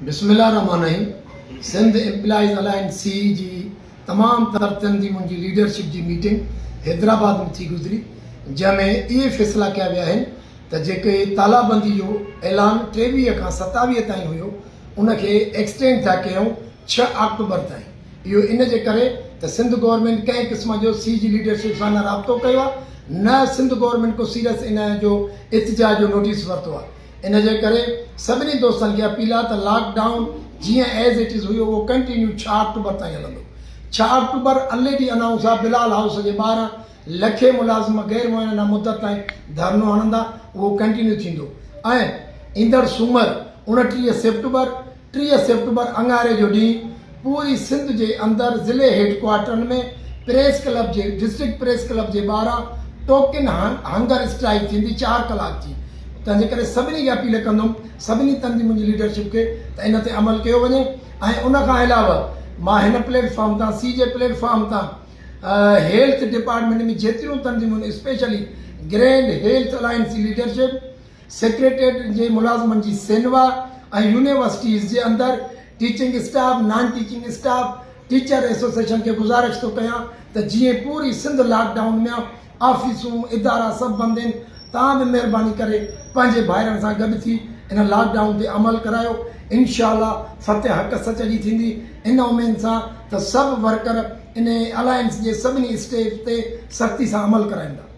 बिस्मिल्लाहिर्रहमानिर्रहीम। Sindh employees alliance C जी तमाम तरफ़नि जी मुंहिंजी लीडरशिप जी मीटिंग हैदराबाद में थी गुज़री, जंहिंमें इहे फ़ैसिला कया विया आहिनि त जेके तालाबंदी जो ऐलान 23 खां 27 ताईं हुयो उनखे एक्सटेंड था कयूं 6 अक्टूबर ताईं। इहो इन जे करे त सिंध गवर्नमेंट कंहिं क़िस्म जो सी जी लीडरशिप सां न राब्तो कयो आहे, न सिंध गवर्नमेंट को सीरियस इन जो इतिजाज जो नोटिस वरितो आहे। इन जे करे सभिनी दोस्तनि खे अपील आहे त लॉकडाउन जीअं एज़ इट इज़ हुयो उहो कंटिन्यू 6 अक्टूबर ताईं हलंदो। 6 अक्टूबर ऑलरेडी अनाउंस आहे, बिलाल हाउस जे 12 लखे मुलाज़िम गैर मुअयना मुद्दत ताईं धरनो हणंदा, उहो कंटिन्यू थींदो। ऐं ईंदड़ सूमर 30 सितंबर अंगारे जो ॾींहुं पूरी सिंध जे अंदरि ज़िले हेडक्वार्टरनि में प्रेस क्लब जे डिस्ट्रिक्ट प्रेस क्लब जे 12 टोकन हंगर स्ट्राइक थींदी 4 कलाक जी। तंहिंजे करे सभिनी खे अपील कंदुमि, सभिनी तंहिंजी मुंहिंजी लीडरशिप खे त इन ते अमल कयो वञे। ऐं उन खां अलावा मां हिन प्लेटफॉर्म तां सी जे प्लेटफॉर्म तां हेल्थ डिपार्टमेंट में जेतिरियूं तंज़ीमूं स्पेशली ग्रैंड हेल्थ अलायंस जी लीडरशिप, सेक्रेटरीट जे मुलाज़िमनि जी सेनवा ऐं यूनिवर्सिटीज़ जे अंदरि teaching staff, non teaching staff, teacher association खे गुज़ारिश थो कयां त जीअं पूरी सिंध लॉकडाउन में ऑफिसूं इदारा सभु बंदि आहिनि, तव्हां बि महिरबानी करे पंहिंजे भाइरनि सां गॾु थी इन लॉकडाउन ते अमल करायो। इंशाअल्लाह फतेह हक़ सच जी थींदी इन उमेद सां त सभु वर्कर इन अलायंस जे सभिनी स्टेज ते सख़्ती सां अमल कराईंदा।